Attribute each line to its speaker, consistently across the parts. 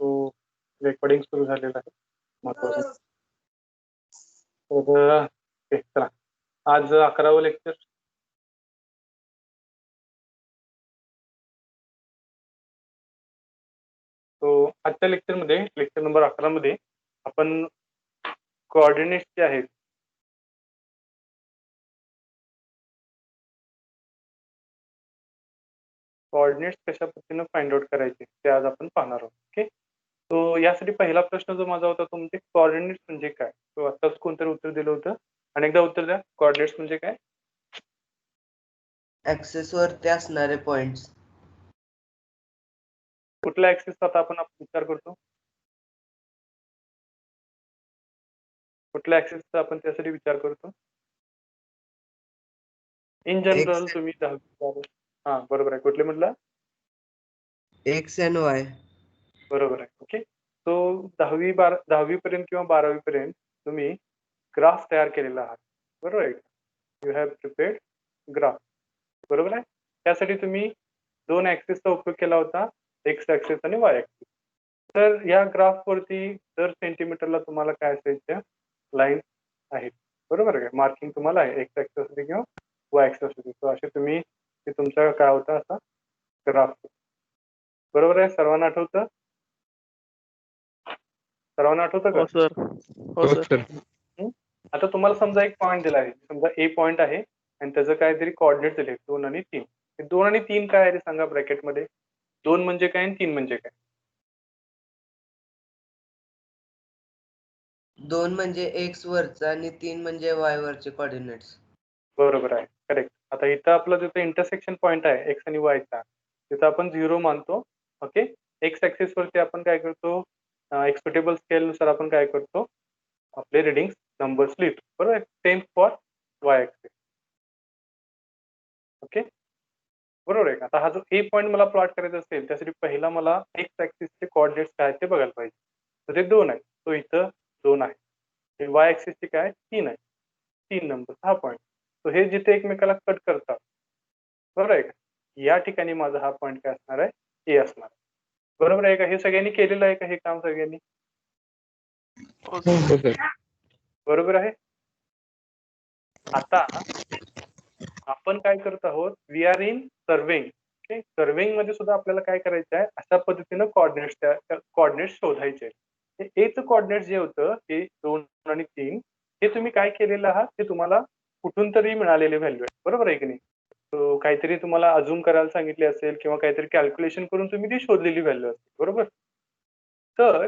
Speaker 1: तो रेकॉर्डिंग सुरू झालेला आहे महत्वाचं. तर चला, आज 11वं लेक्चर. तो आजच्या लेक्चरमध्ये, लेक्चर नंबर 11 मध्ये आपण कोऑर्डिनेट्स जे आहेत कोऑर्डिनेट्स कशा पद्धतीने फाइंड आउट करायचे ते आज आपण पाहणार आहोत. ओके, तो यासाठी पहिला प्रश्न जो माझा होता तो म्हणजे कोऑर्डिनेट्स म्हणजे काय. तो आताच कोणतरी उत्तर दिलं होतं, अनेकदा उत्तर द्या. कोऑर्डिनेट्स म्हणजे काय?
Speaker 2: ऍक्सेस वरती असणारे पॉइंट्स.
Speaker 1: कुठल्या ऍक्सेसचा आता आपण विचार करतो? कुठल्या ऍक्सेसचा आपण त्यासाठी विचार करतो? इन जनरल तुम्ही 10वी. हा बरोबर आहे. कुठले म्हटलं?
Speaker 2: X and Y.
Speaker 1: बरोबर आहे. ओके, तो 10वी पर्यंत किंवा 12वी पर्यंत तुम्ही ग्राफ तयार केलेला आहात, बरोबर आहे. यू हॅव प्रिपेअर्ड ग्राफ, बरोबर आहे. त्यासाठी तुम्ही दोन ऍक्सिसचा उपयोग केला होता, एक्स ऍक्सिस आणि वाय ऍक्सिस. तर या ग्राफ वरती दर सेंटीमीटरला तुम्हाला काय असायच्या लाईन आहेत, बरोबर आहे. मार्किंग तुम्हाला आहे, एक्स ऍक्सिस असते किंवा वाय ऍक्सिस असते. तो असे तुम्ही ते तुमचा काय होता असा ग्राफ, बरोबर आहे. सर्वांना आठवतं? सर्वांना आठवतं का?
Speaker 3: हो सर. हो सर.
Speaker 1: आता तुम्हाला समजा एक पॉईंट दिला आहे, समजा ए पॉईंट आहे आणि त्याचं काहीतरी कोऑर्डिनेट दिले 2 आणि 3. 2 आणि 3 काय आहे ते सांगा ब्रॅकेटमध्ये. 2 म्हणजे काय आणि 3 म्हणजे काय?
Speaker 2: 2 म्हणजे एक्स वरचा आणि 3 म्हणजे वाय वरचे कोऑर्डिनेट्स.
Speaker 1: बरोबर आहे, करेक्ट. आता इथं आपलं जिथं इंटरसेक्शन पॉईंट आहे एक्स आणि वायचा, तिथं आपण 0 मानतो. ओके, एक्स ऍक्सिस वरती आपण काय करतो, एक्सपेक्टेबल स्केल नुसार आपण काय करतो, आपले रिडिंग नंबर्स लिहितो, बरोबर. Same for Y axis. Okay, बरोबर आहे. आता हा जो ए पॉईंट मला प्लॉट करायचा असेल त्यासाठी पहिला मला एक्स ऍक्सिसचे कोऑर्डिनेट्स काय ते बघायला पाहिजे. तर ते 2 आहे, तो इथं 2 आहे. वाय ऍक्सिसचे काय 3 आहे, 3 नंबर, हा पॉईंट. तो हे जिथे एकमेकाला कट करतात, बरोबर आहे का, या ठिकाणी माझा हा पॉईंट काय असणार आहे, ए असणार आहे. बरोबर आहे का? हे सगळ्यांनी केलेलं आहे का हे काम सगळ्यांनी? बरोबर आहे. आता आपण काय करत आहोत, we are in serving. Okay, serving मध्ये सुद्धा आपल्याला काय करायचं आहे, अशा पद्धतीनं कोऑर्डिनेट्स शोधायचे. एचं कोऑर्डिनेट जे होतं ते 2 आणि 3, हे तुम्ही काय केलेलं आहात, ते तुम्हाला कुठून तरी मिळालेले व्हॅल्यू आहे, बरोबर आहे की नाही. तो काहीतरी तुम्हाला अजूम करायला सांगितले असेल किंवा काहीतरी कॅल्क्युलेशन करून तुम्ही ती शोधलेली व्हॅल्यू असते, बरोबर. तर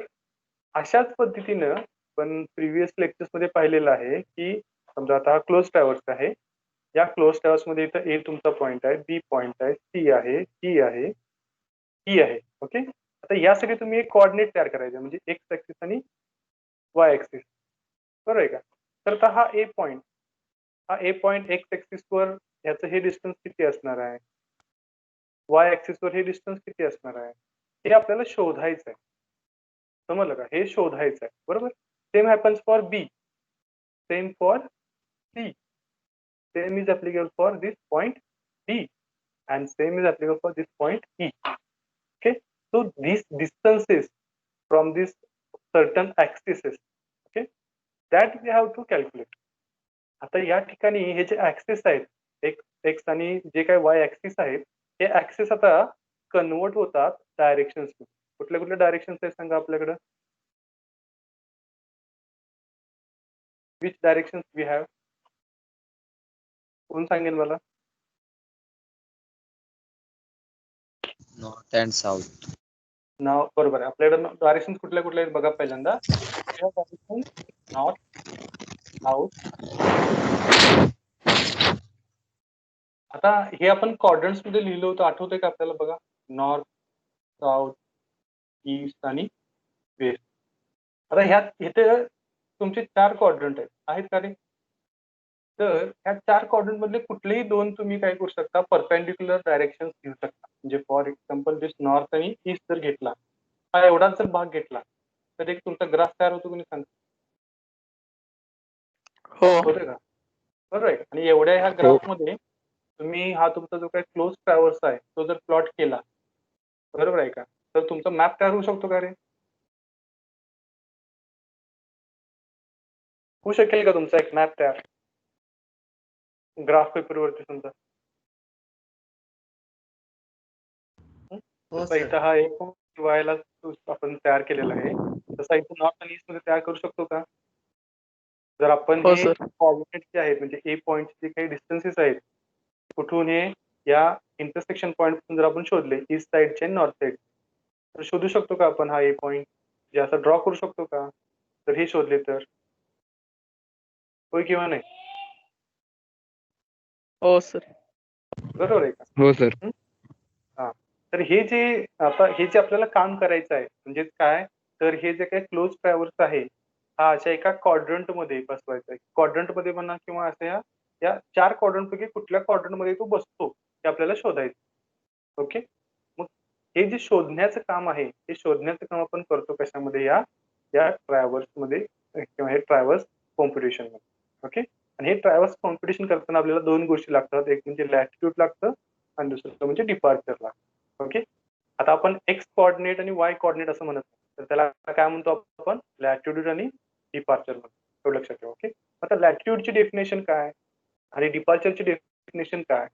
Speaker 1: अशाच पद्धतीनं पण प्रिव्हियस लेक्चर्स मध्ये पाहिलेलं आहे की समजा आता हा क्लोज ट्रॅव्हर्स आहे. या क्लोज ट्रॅव्हर्स मध्ये इथं ए तुमचा पॉईंट आहे, बी पॉईंट आहे, सी आहे, डी आहे, ई आहे. ओके, आता यासाठी तुम्ही एक कोऑर्डिनेट तयार करायचे म्हणजे एक्स ऍक्सिस आणि वाय ऍक्सिस, बरोबर आहे का. तर आता हा ए पॉईंट एक्स ऍक्सिस वर याचं हे डिस्टन्स किती असणार आहे, वाय ऍक्सिस वर हे डिस्टन्स किती असणार आहे, हे आपल्याला शोधायचं आहे. समजलं का, हे शोधायचं आहे, बरोबर. Same happens for B, same for C, same is applicable for this point D and same is applicable for this point E. Okay, so these distances from this certain axes, okay, that we have to calculate. आता या ठिकाणी हे जे axis आहेत x आणि जे काही Y axis आहेत, हे ऍक्सिस आता कन्वर्ट होतात डायरेक्शन्स. कुठल्या कुठल्या डायरेक्शन्स आहेत सांगा आपल्याकडे. विच डायरेक्शन्स वी हॅव, कोण सांगेल मला?
Speaker 4: North and south.
Speaker 1: नाव बरोबर आहे. आपल्याकडे डायरेक्शन कुठल्या कुठल्या आहेत बघा पहिल्यांदा. North, south. आता हे आपण क्वाड्रंट्स मध्ये लिहिलं होतं, आठवतंय का आपल्याला? बघा, नॉर्थ, साऊथ, ईस्ट आणि वेस्ट. आता ह्यात इथे तुमचे 4 क्वाड्रंट आहेत का रे? तर ह्या 4 क्वाड्रंट मधले कुठलेही 2 तुम्ही काय करू शकता, परपेंडिक्युलर डायरेक्शन घेऊ शकता. म्हणजे फॉर एक्झाम्पल दिस नॉर्थ आणि ईस्ट जर घेतला, हा एवढाच जर भाग घेतला तर एक तुमचा ग्राफ तयार होतो, कोणी सांग? होते का? बरोबर आहे. आणि एवढ्या ह्या ग्राफ मध्ये तुम्ही हा तुमचा जो काही क्लोज ट्रॅव्हर्स आहे तो जर प्लॉट केला, बरोबर आहे का, तर तुमचा मॅप तयार होऊ शकतो का रे? होऊ शकेल का तुमचा एक मॅप तयार ग्राफ पेपरवरती समजा?
Speaker 2: हो
Speaker 1: जसा
Speaker 2: सर.
Speaker 1: इथं हा एक व्हायला आपण तयार केलेला आहे, तसा इथं नॉर्थ आणि ईस्ट मध्ये तयार करू शकतो का? जर आपण
Speaker 3: हो
Speaker 1: हे
Speaker 3: सर.
Speaker 1: कोऑर्डिनेट जे आहेत म्हणजे ए पॉईंटचे जे काही डिस्टन्सेस आहेत, कुठून हे या इंटरसेक्शन पॉईंट जर आपण शोधले ईस्ट साईडचे आणि नॉर्थ साईड, तर शोधू शकतो का आपण हा ए पॉईंट जे असं ड्रॉ करू शकतो का? तर हे शोधले तर होय किंवा नाही?
Speaker 3: हो सर.
Speaker 1: बरोबर आहे का?
Speaker 4: हो सर.
Speaker 1: हा, तर हे जे आता हे जे आपल्याला काम करायचं आहे म्हणजे काय, तर हे जे काही क्लोज ट्रॅव्हर्स आहे हा अशा एका क्वाड्रंट मध्ये बसवायचा आहे. क्वाड्रंट मध्ये म्हणा किंवा असं या 4 क्वाड्रंट पैकी कुठल्या क्वाड्रंट मध्ये तो बसतो हे आपल्याला शोधायचं. ओके, मग हे जे शोधण्याचं काम आहे हे शोधण्याचं काम आपण करतो कशामध्ये, या ट्रॅव्हर्स मध्ये किंवा हे ट्रॅव्हर्स कॉम्पिटिशन मध्ये. ओके, आणि हे ट्रॅव्हर्स कॉम्पिटिशन करताना आपल्याला 2 गोष्टी लागतात, एक म्हणजे लॅटिट्यूड लागतं आणि दुसरं म्हणजे डिपार्चर लागतं. ओके, आता आपण एक्स कोऑर्डिनेट आणि वाय कोऑर्डिनेट असं म्हणत नाही, तर त्याला काय म्हणतो आपण, लॅटिट्यूड आणि डिपार्चर म्हणतो. एवढं लक्षात ठेवा. ओके, आता लॅटिट्यूडची डेफिनेशन काय आणि डिपार्चरची डेफिनेशन काय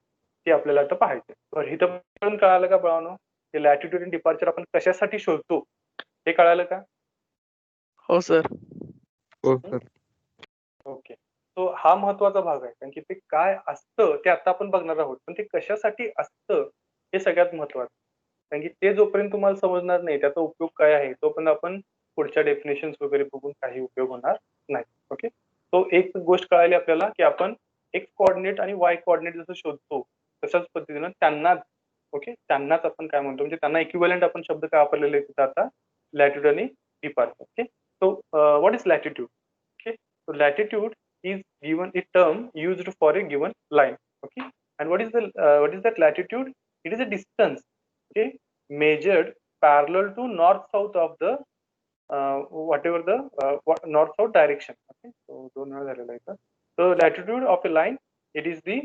Speaker 1: ते आपल्याला आता पाहायचं. तर इथं पण कळालं का बाळांनो, की लॅटिट्यूड आणि डिपार्चर आपण कशासाठी शोधतो हे कळालं का?
Speaker 3: हो सर.
Speaker 4: हो सर.
Speaker 1: ओके, तो हा महत्वाचा भाग आहे, कारण की ते काय असतं ते आता आपण बघणार आहोत, पण ते कशासाठी असतं हे सगळ्यात महत्वाचं. कारण की ते जोपर्यंत तुम्हाला समजणार नाही त्याचा उपयोग काय आहे, तोपर्यंत आपण पुढच्या डेफिनेशन वगैरे बघून काही उपयोग होणार नाही. ओके, तो एक गोष्ट कळाली आपल्याला, की आपण एक्स कोऑर्डिनेट आणि वाय कोऑर्डिनेट जसं शोधतो तशाच पद्धतीनं त्यांनाच, ओके, त्यांनाच आपण काय म्हणतो म्हणजे त्यांना इक्विव्हॅलंट आपण शब्द काय वापरलेले आहेत आता, लॅटिट्यूड आणि departure. Okay, so what is latitude? Okay, so latitude is given a term used for a given line. Okay, and what is that latitude? It is a distance, okay, measured parallel to north south of the whatever the north south direction. Okay, so दोन वेळा झालेला आहे का? So latitude of a line, it is the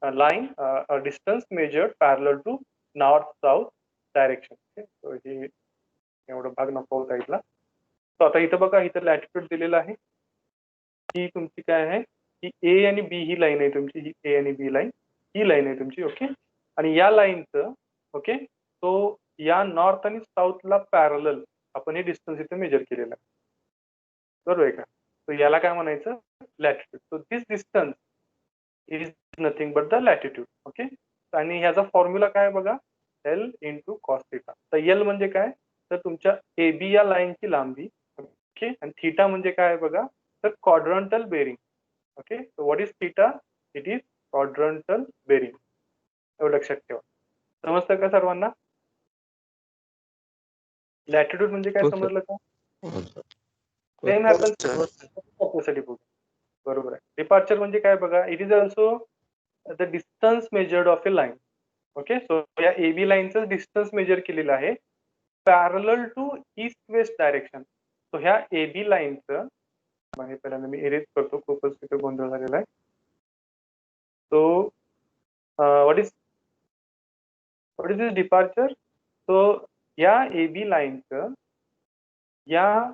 Speaker 1: line a distance measured parallel to north south direction. Okay, so हे एवढा भाग नको होता इथला. So आता इथं बघा, इथं लॅटिट्यूड दिलेला आहे, ही तुमची काय आहे, ही ए आणि बी ही लाईन आहे तुमची, ही ए आणि बी लाईन ही लाईन आहे तुमची. ओके, आणि या लाईनचं, ओके, तो या नॉर्थ आणि साऊथला पॅरलल आपण हे डिस्टन्स इथे मेजर केलेलं आहे. बरोबर आहे का? तर याला काय म्हणायचं, latitude. So this distance is nothing but the latitude. Okay, आणि ह्याचा फॉर्म्युला काय बघा, एल इंटू कॉस थिटा. तर एल म्हणजे काय, तर तुमच्या ए बी या लाईनची लांबी. ओके, आणि थिटा म्हणजे काय बघा, तर quadrantal bearing. Okay, so what is theta? It is quadrantal bearing. एवढं लक्षात ठेवा. समजतं का सर्वांना? लॅटिट्यूड म्हणजे काय
Speaker 4: हो, सर.
Speaker 1: समजलं का?
Speaker 4: हो,
Speaker 1: साठी बघू. बरोबर आहे. डिपार्चर म्हणजे काय बघा, it is also the distance measured of a line. Okay, so या ए बी लाईनचं डिस्टन्स मेजर केलेलं आहे parallel to east west direction. So ह्या ए बी लाईनचं, पहिल्यांदा मी इरेज करतो, खूपच तिथे गोंधळ झालेला आहे. So what is this departure? So या ए बी लाईनचं या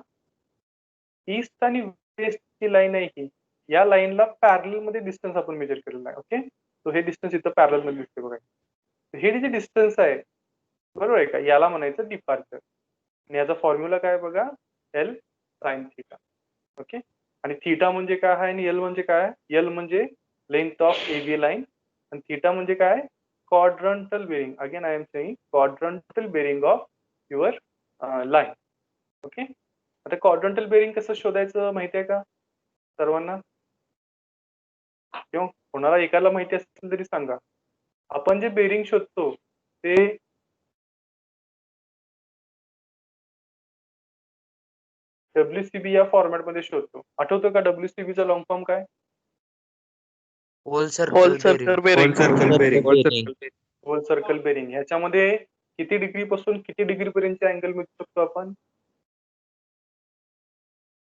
Speaker 1: ईस्ट आणि वेस्टची लाईन आहे ही, या लाईनला पॅरलल मध्ये डिस्टन्स आपण मेजर केलेला आहे. ओके, सो हे डिस्टन्स इथं पॅरलल मध्ये दिसते बघा. हे जे डिस्टन्स आहे, बरोबर आहे का, याला म्हणायचं डिपार्चर. आणि याचा फॉर्म्युला काय बघा, एल साइन थिटा. ओके, आणि थिटा म्हणजे काय आहे आणि एल म्हणजे काय? एल म्हणजे length of A B line आणि थिटा म्हणजे काय? Quadrantal bearing. Again I am saying quadrantal bearing of your line. Okay, आता क्वाड्रंटल बेरिंग कसं शोधायचं माहिती आहे का सर्वांना? किंवा कोणाला एकाला माहिती असेल तरी सांगा. आपण जे बेरिंग शोधतो ते WCB या फॉर्मॅट मध्ये शोधतो. आठवतो का WCB चा लॉंग फॉर्म काय?
Speaker 2: Whole
Speaker 3: whole
Speaker 2: circle
Speaker 3: circle
Speaker 2: bearing.
Speaker 3: Bearing.
Speaker 1: Whole circle bearing. ह्याच्यामध्ये किती डिग्री पासून किती डिग्री पर्यंतचे अँगल मिळू शकतो आपण?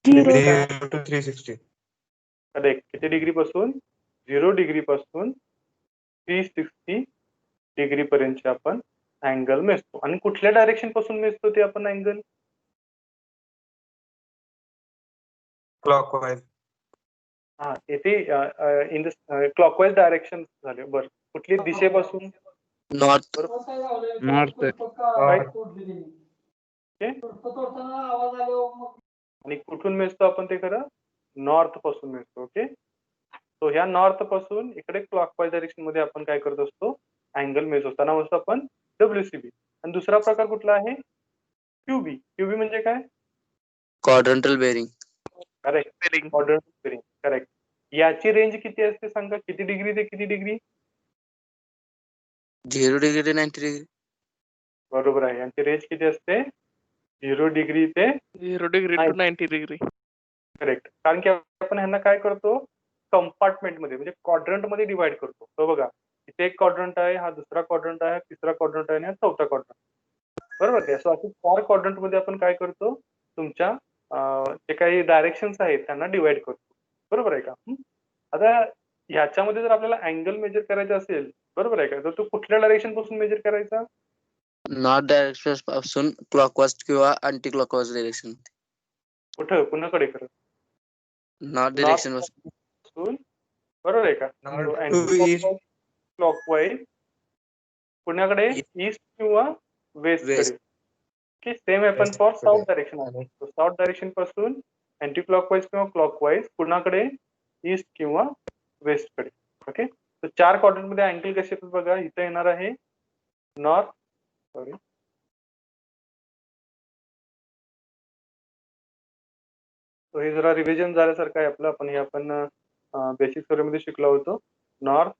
Speaker 4: 0 to 360.
Speaker 1: करेक्ट. किती डिग्री पासून? 0 डिग्री पासून 360 डिग्री पर्यंतचे आपण अँगल मिळतो. आणि कुठल्या डायरेक्शन पासून मिळतो ते आपण अँगल?
Speaker 4: Clockwise.
Speaker 1: हा येथे इन द क्लॉकवाईज डायरेक्शन झाले. बरं, कुठली दिशेपासून?
Speaker 3: नॉर्थ.
Speaker 4: नॉर्थ.
Speaker 1: आणि कुठून मिळतो आपण ते खरं? नॉर्थ पासून मिळतो. ओके, तो ह्या नॉर्थ पासून इकडे क्लॉकवाईज डायरेक्शन मध्ये आपण काय करत असतो? अँगल मेजर असताना म्हणतो आपण WCB. आणि दुसरा प्रकार कुठला आहे? QB. QB म्हणजे काय?
Speaker 3: Quadrantal bearing.
Speaker 1: Correct, quadrantal bearing. Correct. याची रेंज किती असते सांगा? किती डिग्री ते किती डिग्री?
Speaker 3: 0 डिग्री ते 90 डिग्री.
Speaker 1: बरोबर आहे. यांची रेंज किती असते? 0 डिग्री ते
Speaker 3: 0 डिग्री टू 90 डिग्री.
Speaker 1: करेक्ट. कारण की आपण ह्यांना काय करतो? कंपार्टमेंट मध्ये म्हणजे क्वाड्रंट मध्ये डिवाइड करतो. तो बघा, इथे एक क्वाड्रंट आहे, हा दुसरा क्वाड्रंट आहे, तिसरा क्वाड्रंट आहे आणि हा चौथा क्वाड्रंट. बरोबर आहे. सो असे 4 क्वाड्रंट मध्ये आपण काय करतो? तुमच्या जे काही डायरेक्शन्स आहेत त्यांना डिवाइड करतो. बरोबर आहे का? आता ह्याच्यामध्ये जर आपल्याला अँगल मेजर करायचा असेल, बरोबर आहे का, तर तो कुठल्या डायरेक्शन पासून मेजर करायचा?
Speaker 3: नॉर्थ डायरेक्शन पासून क्लॉकवाईज किंवा अँटी क्लॉकवाईज डायरेक्शन.
Speaker 1: कुठं? कुणाकडे करत?
Speaker 3: नॉर्थ डायरेक्शन
Speaker 1: पासून. बरोबर आहे का? क्लॉकवाईज पुण्याकडे ईस्ट किंवा वेस्ट कडे. ओके, सेम आपण फॉर साऊथ डायरेक्शन आहे. साऊथ डायरेक्शन पासून अँटी क्लॉकवाईज किंवा क्लॉकवाईज पुण्याकडे ईस्ट किंवा वेस्ट कडे. ओके, तर 4 क्वाड्रंट मध्ये अँगल कसे आहेत बघा. इथे येणार आहे नॉर्थ, सॉरी, हे जरा रिव्हिजन झाल्यासारखं आहे आपलं. आपण हे आपण बेसिक थ्योरी मध्ये शिकलो होतो. नॉर्थ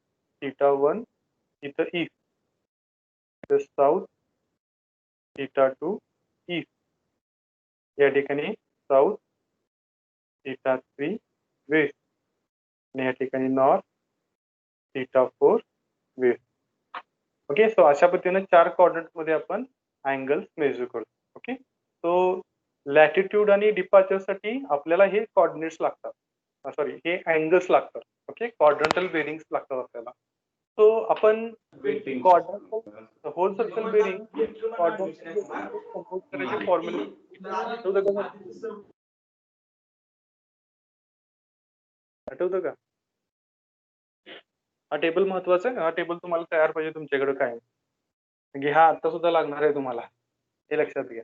Speaker 1: θ1, इथं ईस्ट, साऊथ θ2 ईस्ट, या ठिकाणी साऊथ θ3 वेस्ट, आणि या ठिकाणी नॉर्थ θ4 वेस्ट. ओके, सो अशा पद्धतीने 4 क्वाड्रंट मध्ये आपण अँगल्स मेजर करतो. ओके, सो लॅटिट्यूड आणि डिपार्चर साठी आपल्याला हे कॉर्डिनेट्स लागतात, सॉरी हे अँगल्स लागतात. ओके, क्वाड्रंटल बेरिंग्स लागतात आपल्याला. सो आपण होल सर्कल बेरिंग कंपोज करायचे फॉर्म्युले आठवतं का? हा टेबल महत्वाचा आहे. हा टेबल तुम्हाला तयार पाहिजे तुमच्याकडे काय, म्हणजे हा आता सुद्धा लागणार आहे तुम्हाला, हे लक्षात घ्या.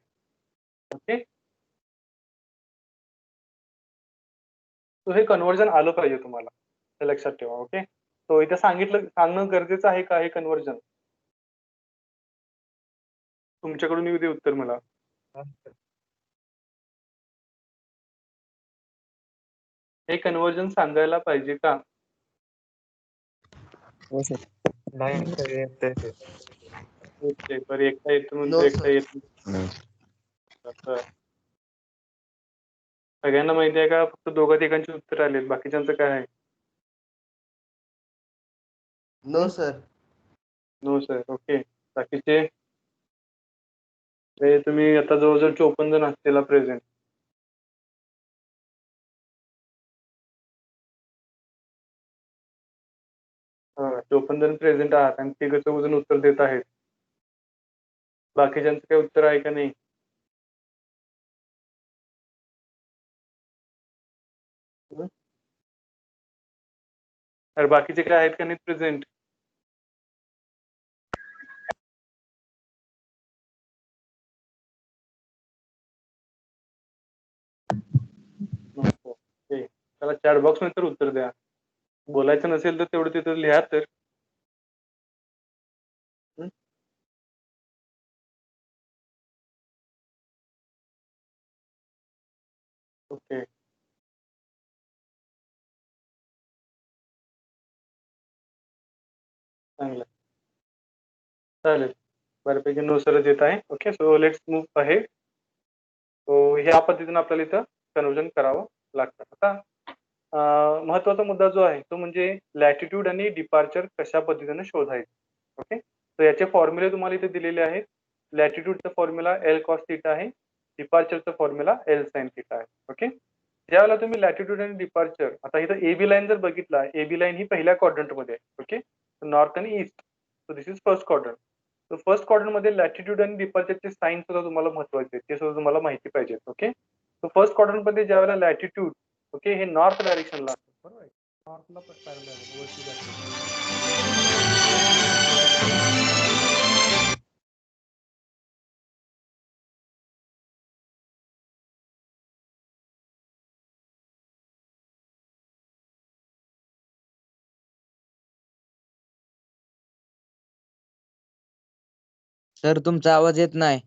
Speaker 1: ओके, सो हे कन्व्हर्जन आलं पाहिजे तुम्हाला, हे लक्षात ठेवा. ओके, सो इथे सांगणं गरजेचं आहे का हे कन्व्हर्जन? तुमच्याकडून येऊ दे उत्तर मला. हे कन्व्हर्जन सांगायला पाहिजे का? ओके, बरं, एकटा येतो म्हणतो, एकटा येत नाही. सगळ्यांना माहिती आहे का? फक्त दोघा तिघांची उत्तर आलेत, बाकीच्यांचं काय आहे?
Speaker 2: No sir.
Speaker 1: No sir. Okay, बाकीचे तुम्ही आता जवळजवळ 54 जण असतील प्रेझेंट. हा, 54 जण प्रेझेंट आहात आणि 3 जण उत्तर देत आहेत. बाकीच्यांचं काही उत्तर आहे का नाही? तर बाकीचे काय आहेत का नाही प्रेझेंट? त्याला चॅट बॉक्स मध्ये तर उत्तर द्या. बोलायचं नसेल तर तेवढं तिथं लिहा तर. ओके, चांगलं, चालेल, बऱ्यापैकी नो सरच येत आहे. Okay, so let's move ahead. So ह्या पद्धतीने आपल्याला इथं कन्व्हर्जन करावं लागतं. आता महत्वाचा मुद्दा जो आहे तो म्हणजे लॅटिट्यूड आणि डिपार्चर कशा पद्धतीने शोधायचे. ओके, तर याचे फॉर्म्युले तुम्हाला इथे दिलेले आहेत. लॅटिट्यूडचा फॉर्म्युला L cos θ आहे, डिपार्चरचा फॉर्म्युला L sin θ आहे. ओके, ज्यावेळेला तुम्ही लॅटिट्यूड आणि डिपार्चर, आता इथं AB लाईन जर बघितला, AB लाईन ही पहिल्या क्वाड्रंट मध्ये आहे. ओके, नॉर्थ आणि east, so this is first quadrant. तर फर्स्ट क्वाड्रंट मध्ये लॅटिट्यूड आणि डिपार्चरचे साइन सुद्धा तुम्हाला महत्वाचे आहेत, ते सुद्धा तुम्हाला माहिती पाहिजे. ओके, तर फर्स्ट क्वाड्रंट मध्ये ज्यावेळेला लॅटिट्यूड, ओके, हे नॉर्थ डायरेक्शनला, बरोबर आहे. नॉर्थला पॅरलल वरती जाते.
Speaker 2: सर तुमचा आवाज येत नाही.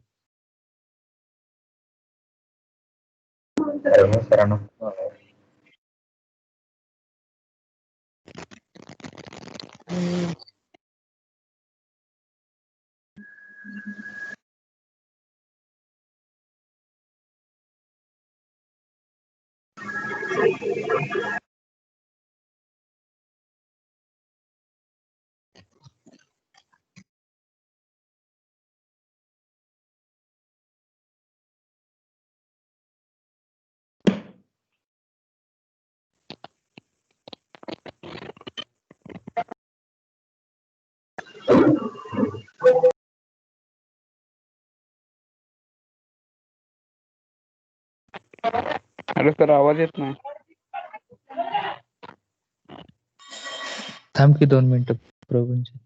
Speaker 4: हॅलो सर, आवाज येत नाही.
Speaker 5: थांब की 2 मिनिटं प्रवीणचे.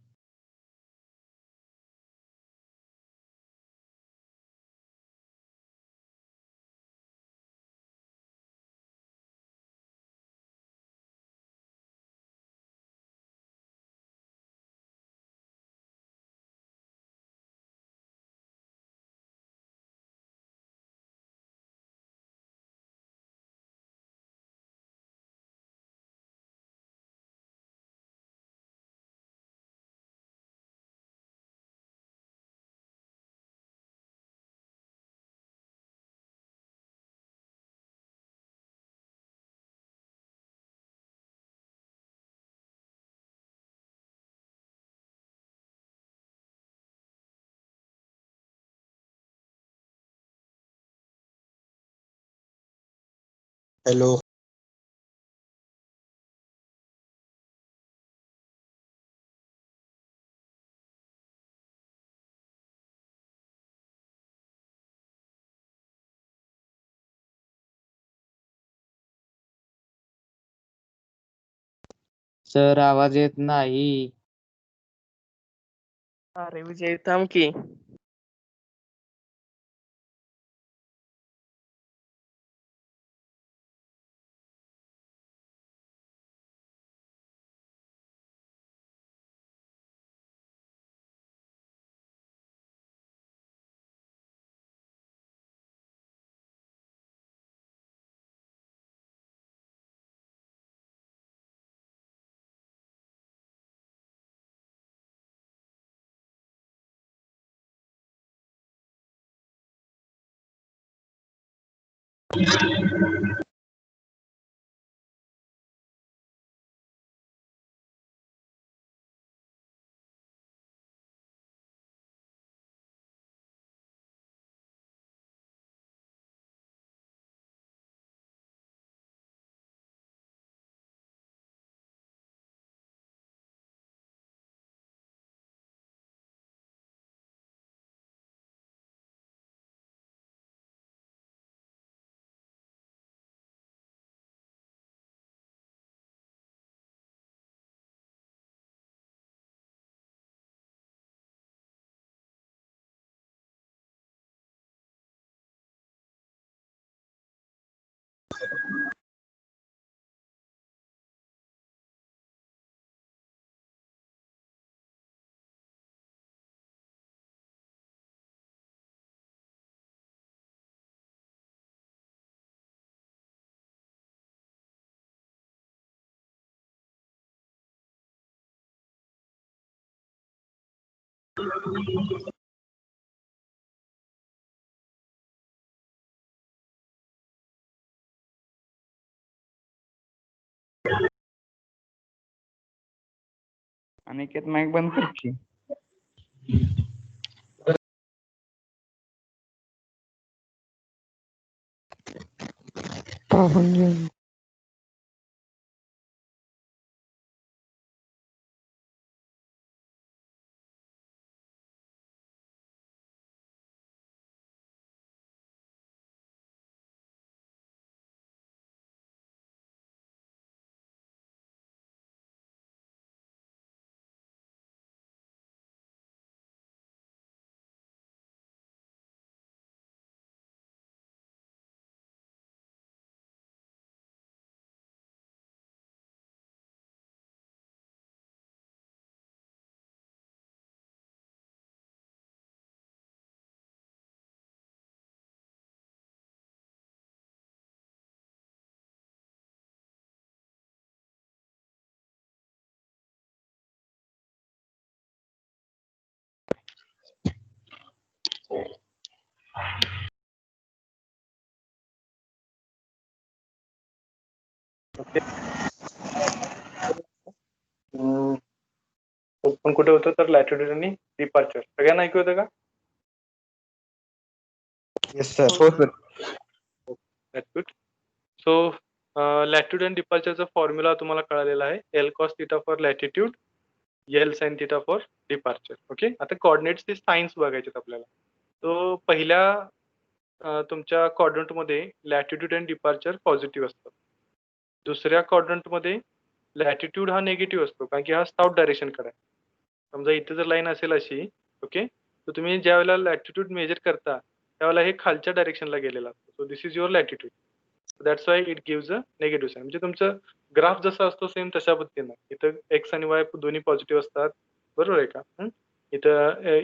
Speaker 3: हॅलो.
Speaker 5: सर आवाज येत नाही.
Speaker 6: अरे विजय थांब की.
Speaker 4: अनिकेत माईक बंद कर की.
Speaker 1: ओके. पण कुठे होतं तर लॅटिट्यूड आणि डिपार्चर. सगळ्यांना ऐकू येतं का?
Speaker 4: Yes sir. हो sir.
Speaker 1: That's good. So latitude and डिपार्चरचा फॉर्म्युला तुम्हाला कळालेला आहे. L cos theta for latitude, L sine theta for departure. Okay. आता कोऑर्डिनेट्सचे साइन्स बघायचे आपल्याला. तो पहिल्या तुमच्या क्वाड्रंटमध्ये लॅटिट्यूड अँड डिपार्चर पॉझिटिव्ह असतं. दुसऱ्या क्वाड्रंटमध्ये लॅटिट्यूड हा निगेटिव्ह असतो, कारण की हा साऊथ डायरेक्शनकडे आहे. समजा इथे जर लाईन असेल अशी, ओके, तर तुम्ही ज्या वेळेला लॅटिट्यूड मेजर करता त्यावेळेला हे खालच्या डायरेक्शनला गेलेलं असतं. So this is your latitude. That's why it gives a negative sign. म्हणजे तुमचं ग्राफ जसा असतो सेम तशा पद्धतीनं. इथं एक्स आणि वाय दोन्ही पॉझिटिव्ह असतात, बरोबर आहे का?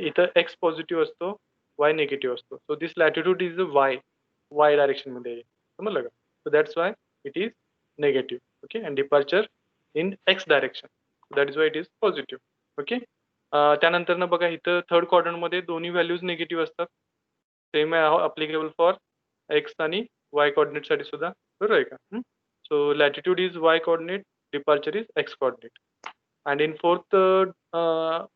Speaker 1: इथं एक्स पॉझिटिव्ह असतो, वाय निगेटिव्ह असतो. So this latitude is Y direction मध्ये आहे. समजलं का? So that's why it is negative. Okay. And departure in x direction, that is why it is positive. Okay. त्यानंतर बघा इथं थर्ड क्वाड्रंट मध्ये दोन्ही व्हॅल्यूज निगेटिव्ह असतात. सेम अप्लिकेबल फॉर एक्स आणि वाय कोऑर्डिनेट साठी सुद्धा, बरोबर आहे का? So latitude is why coordinate, departure is x coordinate. And in fourth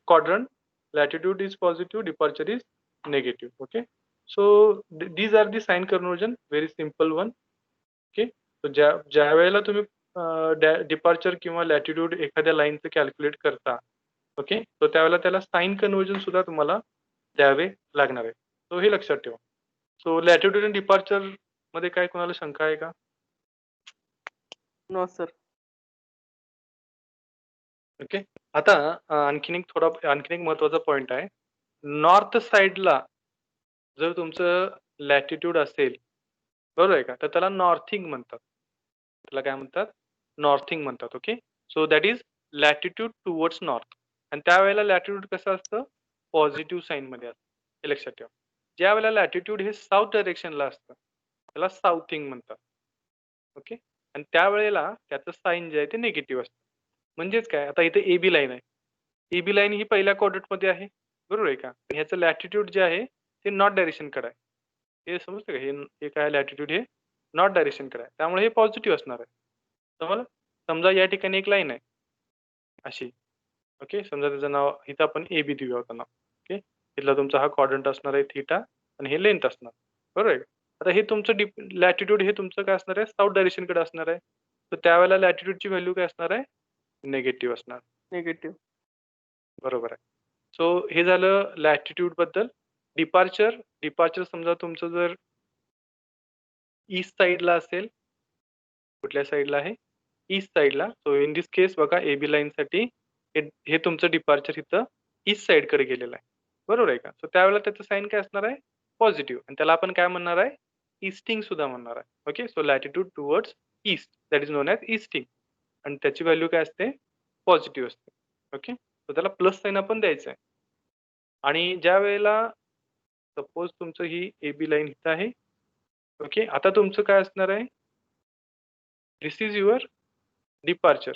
Speaker 1: quadrant, latitude is positive, departure is negative. Okay. So these are the sign conversion, very simple one. Okay. So ज्या वेळेला तुम्ही departure किंवा latitude एखाद्या लाईनचं calculate करता, okay, तर त्यावेळेला त्याला sign conversion सुद्धा तुम्हाला द्यावे लागणार आहे. सो हे लक्षात ठेवा. सो लॅटिट्यूड आणि डिपार्चर मध्ये काय कोणाला शंका आहे का?
Speaker 6: No sir.
Speaker 1: ओके. आता आणखीन एक महत्वाचा पॉइंट आहे. नॉर्थ साइडला जर तुमचं लॅटिट्यूड असेल, बरोबर आहे का, तर त्याला नॉर्थिंग म्हणतात. त्याला काय म्हणतात? नॉर्थिंग म्हणतात. Okay. So that is latitude towards north. आणि त्यावेळेला लॅटिट्यूड कसं असतं? पॉझिटिव्ह साइन मध्ये असतं. हे लक्षात ठेवा. ज्या वेळेला लॅटिट्यूड हे साऊथ डायरेक्शनला असतं त्याला साऊथिंग म्हणतात. ओके. आणि त्यावेळेला त्याचं साइन जे आहे ते निगेटिव्ह असतं. म्हणजेच काय, आता इथे ए बी लाईन आहे. ए बी लाईन ही पहिल्या क्वाड्रंट मध्ये आहे, बरोबर आहे का? ह्याचं लॅटिट्यूड जे आहे ते नॉर्थ डायरेक्शनकडे आहे. हे समजतं का? हे काय लॅटिट्यूड हे नॉर्थ डायरेक्शनकडे आहे, त्यामुळे हे पॉझिटिव्ह असणार आहे. समजलं? समजा या ठिकाणी एक लाईन आहे अशी, ओके. समजा त्याचं नाव इथं आपण ए बी देऊया होतं नाव. ओके. इथला तुमचा हा क्वाड्रंट असणार आहे थीटा आणि हे लेंथ असणार, बरोबर आहे. आता हे तुमचं लॅटिट्यूड हे तुमचं काय असणार आहे? साऊथ डायरेक्शनकडे असणार आहे. तर त्यावेळेला लॅटिट्यूडची व्हॅल्यू काय असणार आहे? निगेटिव्ह असणार.
Speaker 6: निगेटिव्ह.
Speaker 1: बरोबर आहे. सो हे झालं लॅटिट्यूड बद्दल. डिपार्चर समजा तुमचं जर ईस्ट साइडला असेल, कुठल्या साइडला आहे? ईस्ट साइडला. सो इन दिस केस बघा ए बी लाईन साठी हे तुमचं डिपार्चर इथं ईस्ट साइडकडे गेलेलं आहे, बरोबर आहे का? सो त्यावेळेला त्याचं साइन काय असणार आहे? पॉझिटिव्ह. आणि त्याला आपण काय म्हणणार आहे? ईस्टिंग सुद्धा म्हणणार आहे. Okay. So latitude towards east, that is non as easting. आणि त्याची व्हॅल्यू काय असते? पॉझिटिव्ह असते. ओके. तर त्याला प्लस साइन आपण द्यायचं आहे. आणि ज्या वेळेला सपोज तुमचं ही ए बी लाईन इथं आहे, ओके. आता तुमचं काय असणार आहे? This is your departure,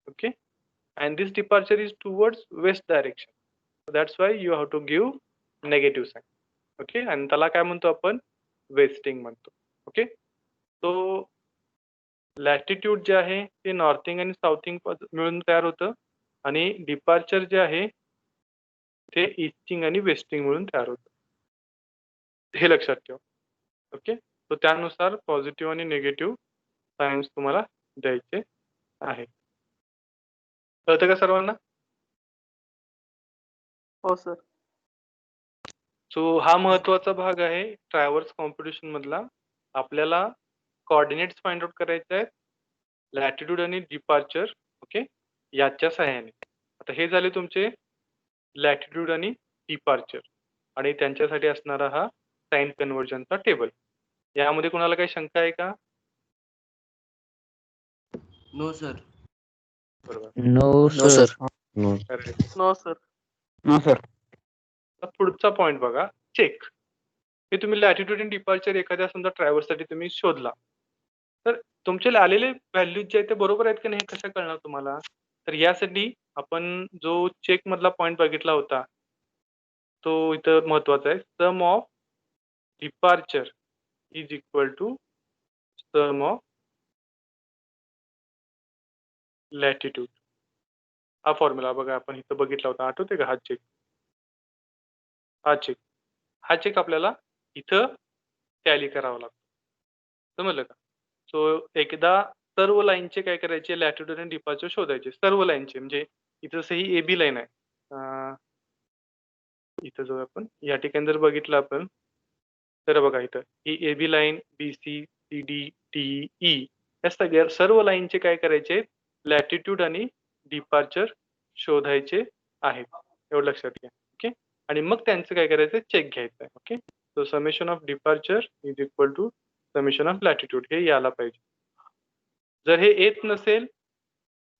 Speaker 1: okay. And this departure is towards west direction. That's why you have to give negative sign. Okay. आणि त्याला काय म्हणतो आपण? वेस्टिंग म्हणतो. ओके. तो लॅटिट्यूड जे आहे ते नॉर्थिंग आणि साऊथिंग मिळून तयार होतं आणि डिपार्चर जे आहे ते ईस्टिंग आणि वेस्टिंग मिळून तयार होतं. हे लक्षात ठेवा. ओके. तर त्यानुसार पॉझिटिव्ह आणि निगेटिव्ह साइन्स तुम्हाला द्यायचे आहेत. कळतं का सर्वांना?
Speaker 6: हो सर.
Speaker 1: सो हा महत्वाचा भाग आहे ट्रॅव्हर्स कॉम्पिटिशन मधला. आपल्याला कोऑर्डिनेट्स फाइंड आउट करायचे आहेत, लॅटिट्यूड आणि डिपार्चर, ओके, याच्या सहाय्याने. आता हे झाले तुमचे लॅटिट्यूड आणि डिपार्चर आणि त्यांच्यासाठी असणारा हा साइन कन्व्हर्जनचा टेबल. यामध्ये कोणाला काही शंका आहे का?
Speaker 2: No sir.
Speaker 1: बरोबर.
Speaker 5: No
Speaker 3: no
Speaker 5: sir.
Speaker 3: Sir.
Speaker 1: Correct.
Speaker 6: No sir.
Speaker 4: No sir.
Speaker 1: आता पुढचा पॉइंट बघा, चेक. हे तुम्ही लॅटिट्यूड आणि डिपार्चर एखाद्या समजा ट्रॅव्हर्स साठी तुम्ही शोधला, तर तुमचे आलेले व्हॅल्यूज जे आहेत ते बरोबर आहेत की नाही हे कसं कळणार तुम्हाला? तर यासाठी आपण जो चेक मधला पॉइंट बघितला होता तो इथं महत्वाचा आहे. Sum of departure is equal to sum of latitude. हा फॉर्म्युला बघा आपण इथं बघितला होता, आठवते का? हा चेक आपल्याला इथं टॅली करावा लागतो. समजलं का? सो एकदा सर्व लाईनचे काय करायचे, लॅटिट्यूड आणि डिपार्चर शोधायचे सर्व लाईनचे. म्हणजे इथं जसं ही AB लाईन आहे, इथं जो आपण या ठिकाणी जर बघितलं आपण तर बघा इथं ही AB line, BC, CD, DE या सगळ्या सर्व लाईनचे काय करायचे, लॅटिट्यूड आणि डिपार्चर शोधायचे आहेत. एवढं लक्षात घ्या. ओके. आणि मग त्यांचं काय करायचं, चेक घ्यायचं आहे. Okay. So summation of departure is equal to summation of latitude, हे यायला पाहिजे. जर हे येत नसेल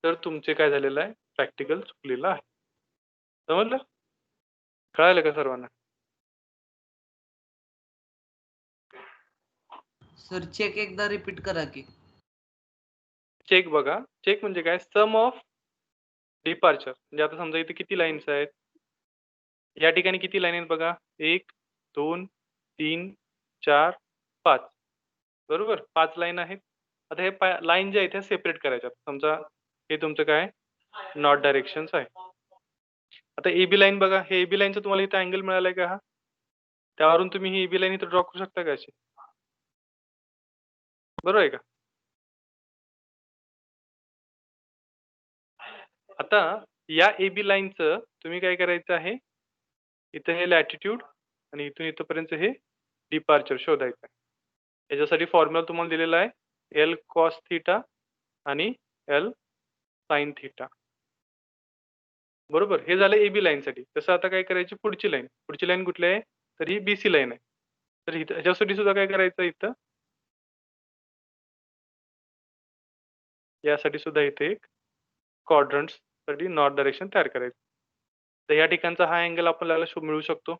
Speaker 1: तर तुमचे काय झालेलं आहे, प्रॅक्टिकल चुकलेलं आहे. समजलं? कळालं का सर्वांना?
Speaker 2: सर चेक एकदा रिपीट करा की.
Speaker 1: चेक बघा, चेक म्हणजे काय, सम ऑफ डिपार्चर. म्हणजे आता समजा इथे किती लाईन्स आहेत, या ठिकाणी किती लाईन आहेत बघा, 1 2 3 4 5, बरोबर? 5 लाईन आहेत. आता हे लाईन ज्या आहेत त्या सेपरेट करायच्या. समजा हे तुमचं काय, नॉर्थ डायरेक्शन्स आहे. आता AB लाईन बघा, हे AB लाईनचं तुम्हाला इथं अँगल मिळालाय का हा, त्यावरून तुम्ही ही AB लाईन इथं ड्रॉ करू शकता का अशी, बरोबर आहे का? आता या AB लाईनचं तुम्ही काय करायचं आहे, इथं हे लॅटिट्यूड आणि इथून इथपर्यंत हे डिपार्चर शोधायचं आहे. याच्यासाठी फॉर्म्युला तुम्हाला दिलेला आहे, L cos थीटा आणि L sin थीटा. बरोबर, हे झालं AB लाईनसाठी. तसं आता काय करायची, पुढची लाईन कुठली आहे, तर ही BC लाईन आहे. तर इथं ह्याच्यासाठी सुद्धा काय करायचं, इथं यासाठी सुद्धा इथे एक क्वाड्रंट्स साठी नॉर्थ डायरेक्शन तयार करायचं. तर या ठिकाणचा हा अँगल आपल्याला मिळू शकतो.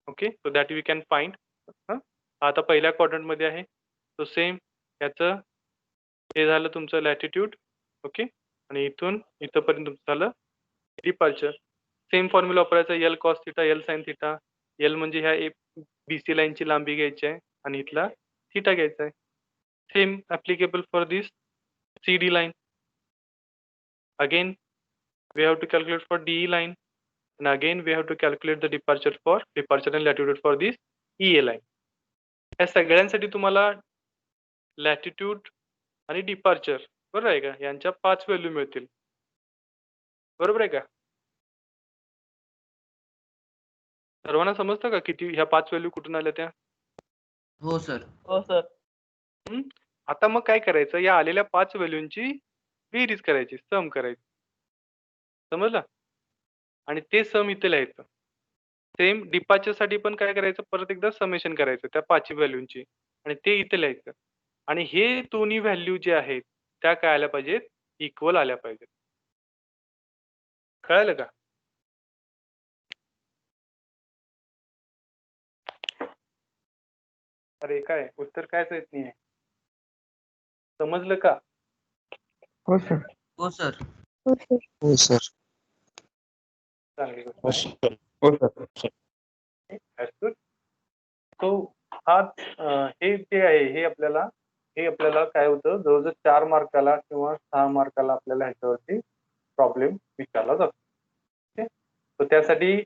Speaker 1: Okay, so that we can find. आता पहिल्या क्वाड्रंट मध्ये आहे. सो सेम याचं हे झालं तुमचं लॅटिट्यूड. ओके, आणि इथून इथपर्यंत तुमचं झालं डिपार्चर. सेम फॉर्म्युला वापरायचा, L cos theta L sin theta. L म्हणजे ह्या BC लाईनची लांबी घ्यायची आहे आणि इथला थीटा घ्यायचा आहे. Same applicable for this CD line. Again we have to calculate for DE line, and again we have to calculate the departure and latitude for this EA line. या सगळ्यांसाठी तुम्हाला लॅटिट्यूड आणि डिपार्चर, बरोबर आहे का, यांच्या 5 व्हॅल्यू मिळतील. बरोबर आहे का? सर्वांना समजतं का किती ह्या 5 व्हॅल्यू कुठून आल्या त्या?
Speaker 2: हो सर.
Speaker 5: हो सर.
Speaker 1: आता मग काय करायचं, या आलेल्या 5 व्हॅल्यूंची बेरीज करायची, सम करायची. समजलं? आणि ते सम इथे लिहायचं. सेम डिपार्चर साठी पण काय करायचं, परत एकदा समेशन करायचं त्या 5 व्हॅल्यूंची आणि ते इथे लिहायचं. आणि हे दोन्ही व्हॅल्यू जे आहेत त्या काय आल्या पाहिजेत, इक्वल आल्या पाहिजेत. कळालं का? अरे काय उत्तर कायच येत नाही, समजलं का?
Speaker 4: हो सर.
Speaker 2: हो सर.
Speaker 3: हो सर.
Speaker 1: चांगली गोष्ट आहे.
Speaker 4: हो सर.
Speaker 1: That's good. So हा हे जे आहे हे आपल्याला काय होतं, जवळजवळ 4 मार्काला किंवा 6 मार्काला आपल्याला ह्याच्यावरती प्रॉब्लेम विचारला जातो. ओके, तर त्यासाठी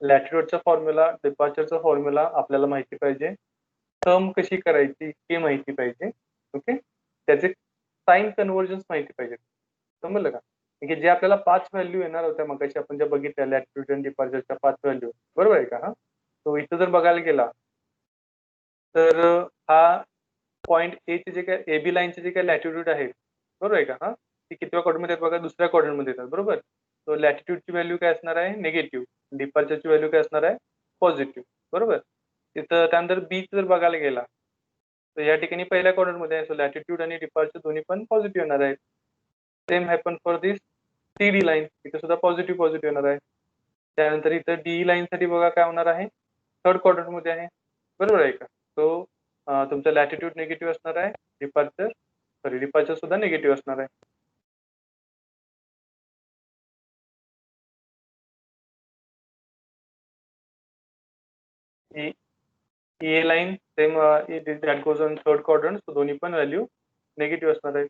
Speaker 1: लॅटिट्यूडचा फॉर्म्युला, डिपार्चरचा फॉर्म्युला आपल्याला माहिती पाहिजे, टर्म कशी करायची हे माहिती पाहिजे. ओके, त्याचे साइन कन्व्हर्जन्स माहिती पाहिजे. समजलं का? की जे आपल्याला 5 व्हॅल्यू येणार होत्या मगाशी आपण ज्या बघितल्या, लॅटिट्यूड आणि डिपार्चरच्या 5 व्हॅल्यू, बरोबर आहे का? हा, तो इथं जर बघायला गेला तर हा पॉइंट ए चे जे काय AB लाईनचे जे काय लॅटिट्यूड आहेत, बरोबर आहे का? हा, ती कितव्या क्वाड्रंट मध्ये बघा, दुसऱ्या क्वाड्रंट मध्ये येतात. बरोबर, तो लॅटिट्यूडची व्हॅल्यू काय असणार आहे, निगेटिव्ह. डिपार्चरची व्हॅल्यू काय असणार आहे, पॉझिटिव्ह. बरोबर, तिथं त्यानंतर बी जर बघायला गेला तर या ठिकाणी पहिल्या क्वाड्रंट मध्ये आहे. सो लॅटिट्यूड आणि डिपार्चर दोन्ही पण पॉझिटिव्ह येणार आहेत. Same happen for this CD line, इथे सुद्धा पॉझिटिव्ह येणार आहे. त्यानंतर इथं DE लाईन साठी बघा काय होणार आहे, थर्ड क्वाड्रंट मध्ये आहे. बरोबर आहे का? तो तुमचा लॅटिट्यूड निगेटिव्ह असणार आहे, डिपार्चर सुद्धा निगेटिव्ह असणार आहे. EA line same that goes on third quadrant, so दोन्ही पण व्हॅल्यू निगेटिव्ह असणार आहे.